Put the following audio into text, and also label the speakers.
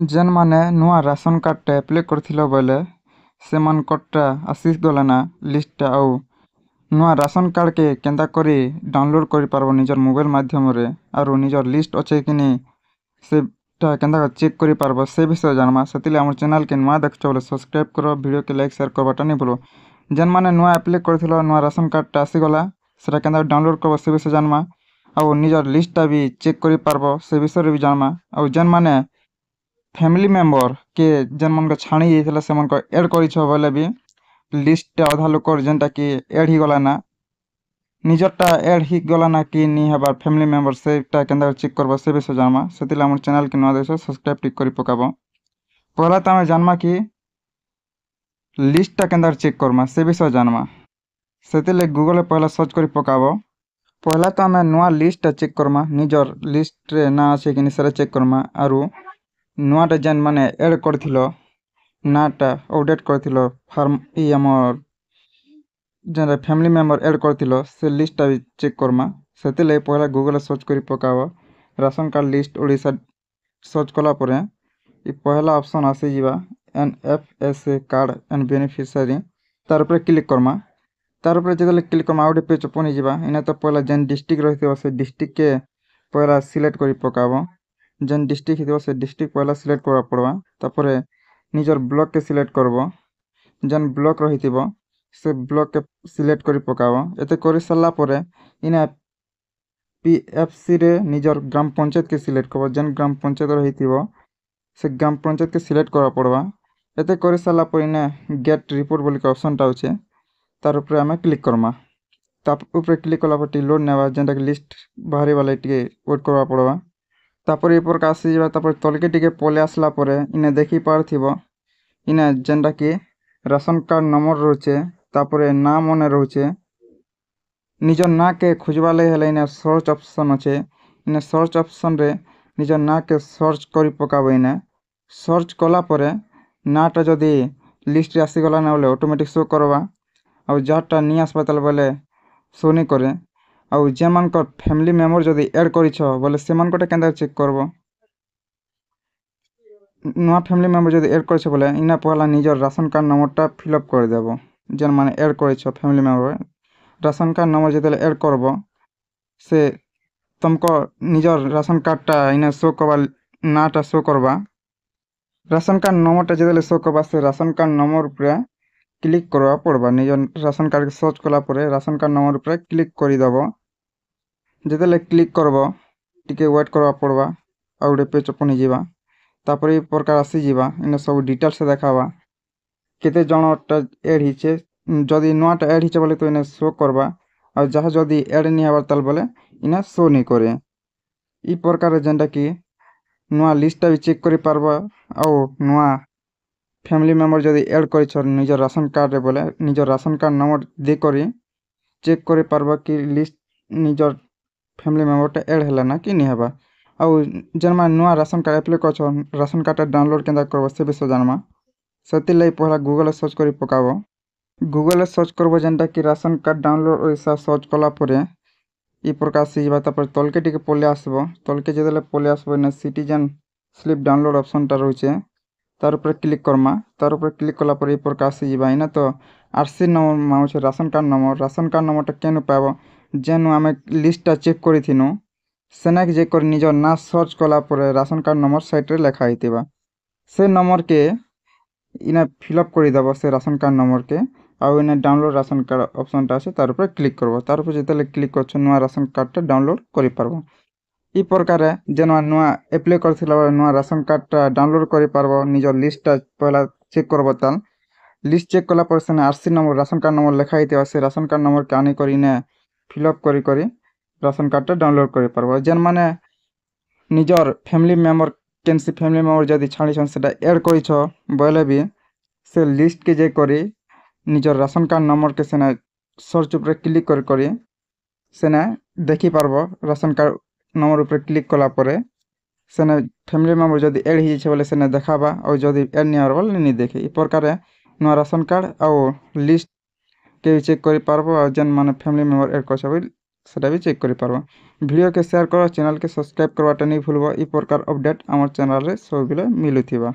Speaker 1: जेन माने नुआ ration card apply करथिलो बोले सेमानकटा आसी गला ना लिस्ट आउ नुआ राशन कार्ड के केंदा करी डाउनलोड करि पारबो निजर मोबाइल माध्यम रे आरो निजर लिस्ट अच्छे कि नहीं सेटा केंदा चेक करि पारबो से विषय जानमा सेतिले हमर चैनल के नुआ देखछ बोले सब्सक्राइब करो वीडियो के लाइक शेयर करबाटा नहीं भूलो। जेन माने नुआ एप्लाई करथिलो नुआ राशन कार्ड आसी गला सेटा केंदा डाउनलोड करबो से विषय जानमा आउ निजर लिस्टटा भी चेक करि पारबो से विषय रे भी जानमा। आउ जेन माने फैमिली मेंबर के जेन मन छाणी जाइथिला से मन ऐड करिछ बोले भी लिस्ट अधा लोकर जेनटा कि ऐड ही गला ना निजरटा ऐड ही गला ना कि नी हबार फैमिली मेंबर सेटा केंदा चेक करबो से विषय जानमा सेतिला हमर चैनल के नुआ देखछ सब्सक्राइब टिक करि पकाबो। पहला त हमें जानमा कि लिस्टटा केंदा चेक करमा से विषय जानमा सेतिले गूगल पहला सर्च करि पकाबो। पहला तो हमें नुआ लिस्ट चेक करमा निजर लिस्ट रे ना আছে कि नहीं चेक करमा आरु नुआटा जेन माने ऐड करथिलो नाटा अपडेट करथिलो फार्म ई हमर जेन फैमिली मेंबर ऐड करथिलो से लिस्टटा भी चेक करमा सेतिले पहला गूगल सर्च करि पकाबो। Ration card list Odisha search कला परे ई पहला ऑप्शन आसी जिबा एनएफएसए कार्ड एंड बेनिफिशियरी तार ऊपर क्लिक करमा। तार ऊपर जेतले क्लिक करमा आउटे पेज ओपन जिबा इना तो पहला जेन डिस्ट्रिक्ट रहितो से डिस्ट्रिक्ट के पहला सिलेक्ट करि पकाबो। जेन डिस्ट्रिक्ट हितो से डिस्ट्रिक्ट पहला सिलेक्ट करबा पड़बा तापरे निजर ब्लॉक के सिलेक्ट करबो। जेन ब्लॉक रहितिबो से ब्लॉक के सिलेक्ट करि पकाबो। एते करि सल्ला परे इना पीएफसी रे निजर ग्राम पंचायत के सिलेक्ट करबो। जेन ग्राम पंचायत रहितिबो से ग्राम पंचायत के सिलेक्ट करबा पड़बा। एते करि सल्ला परे इना गेट रिपोर्ट बोली के ऑप्शन टा होचे तार ऊपर हमें क्लिक करमा। ताप ऊपर क्लिक कला पर लोड नेबा जेनटा के लिस्ट बाहरी वाला टिके वेट करबा पड़बा। तापर एपर का आसी जाबा तापर तलके टिके पले आसला परे इने देखि पारथिबो इने जेनटा कि राशन कार्ड नंबर रोचे तापर नाम मने रोचे निजर ना के खोजबा ले हेले इने सर्च ऑप्शन अछि। इने सर्च ऑप्शन रे निजर ना के सर्च करि पकाबो। इने सर्च कला परे नाटा जदी लिस्ट रे आसी गला ना बोले ऑटोमेटिक शो करबा आ जाटा नी आसबा तले बोले शो नी करे आउ जेमानकर फैमिली मेंबर जदी ऐड करिछ बोले सेमानकटा केंदा चेक करबो। नुआ फैमिली मेंबर जदी ऐड करिछ बोले इना पहला निजर राशन कार्ड नंबरटा फिलअप कर देबो। जेन माने ऐड करिछ family member ration card number जदी ऐड करबो से तुमको निजर राशन कार्डटा इना शो करबा नाटा शो करबा। राशन कार्ड नंबरटा जदी शो करबा से राशन कार्ड नंबर ऊपर क्लिक करबा पड़बा। निजर राशन कार्ड के सर्च कला परे राशन कार्ड नंबर ऊपर क्लिक करि देबो। जेतले क्लिक करबो टिके वेट करबा पड़बा आउटे पेज ओपन जिबा तापर ई प्रकार आसी जिबा इने सब डिटेल्स से देखाबा केते जनटा ऐड हिचे जदी नोटा ऐड हिचे बोले तो इने शो करबा आ जहा जदी ऐड नि हबार तल बोले इने शो नि करे। ई प्रकार जेंटा कि नुआ लिस्ट भी चेक करि पारबा आ नुआ फैमिली मेंबर जदी ऐड करिछ निजर राशन कार्ड रे बोले निजर राशन कार्ड नंबर दे करी चेक करि पारबा कि लिस्ट निजर फैमिली मेंबर ऐड हैला ना कि नहीं हबा। आउ जेन मा नुआ राशन कार्ड एप्लाई करछ राशन कार्ड डाउनलोड केंदा करबो से विषय जानमा सेति लई पहला गूगल सर्च करि पकाबो। गूगल सर्च करबो जेनटा कि राशन कार्ड डाउनलोड ओइसा सर्च कला परे ई प्रकार से जिबा तापर तलके टिके पले आसबो। तलके जेदेले पले आसबो ने सिटीजन स्लिप डाउनलोड ऑप्शन टा रहउचे तार ऊपर क्लिक करमा। तार ऊपर क्लिक कला पर ई प्रकार से जिबा इना तो आरसी नंबर माउचे राशन कार्ड नंबर केनु पाबो जेनु आमे लिस्टटा चेक करिथिनु सेना के जे कर निजर ना सर्च कला परे राशन कार्ड नंबर साइट रे लेखा आइतिबा से नंबर के इना फिलअप करि देबो से राशन कार्ड नंबर के आउ इना डाउनलोड राशन कार्ड ऑप्शन टा আছে तार ऊपर क्लिक करबो। तार ऊपर जेतले क्लिक करछ नुआ राशन कार्ड टा डाउनलोड करि पारबो। ई प्रकार जेन नुआ एप्लाई करथिला नुआ राशन कार्ड टा डाउनलोड करि पारबो। निजर लिस्ट टा पहला चेक करबो ताल लिस्ट चेक कला पर से RC number ration card number लेखा आइतिबा से राशन कार्ड नंबर के आनी करी ने फिलअप करी राशन कार्ड टा डाउनलोड करि पारबो। जेन माने निजर फैमिली मेंबर केनसी फैमिली मेंबर जदी छाणी छन सेटा ऐड करिछ बोले भी से लिस्ट के जे करी निजर राशन कार्ड नंबर के सेना सर्च ऊपर क्लिक करी सेना देखि पारबो। राशन कार्ड नंबर ऊपर क्लिक कला परे सेना फैमिली मेंबर जदी ऐड हि छै बोले सेना देखाबा और जदी ऐड नि हर बोले नि देखे। ई प्रकार नुआ राशन कार्ड और लिस्ट के चेक करि पारबो। जेन माने फैमिली मेंबर ऐड करछ ସେଟା ବି ଚେକ୍ କରିପାର୍ବା। ଭିଡ଼ିଓକେ ସେୟାର କର, ଚ୍ୟାନେଲ୍କେ ସବସ୍କ୍ରାଇବ୍ करवाटा नहीं भूलबा। ई प्रकार अपडेट आमर चैनल रे सबले मिलुथिबा।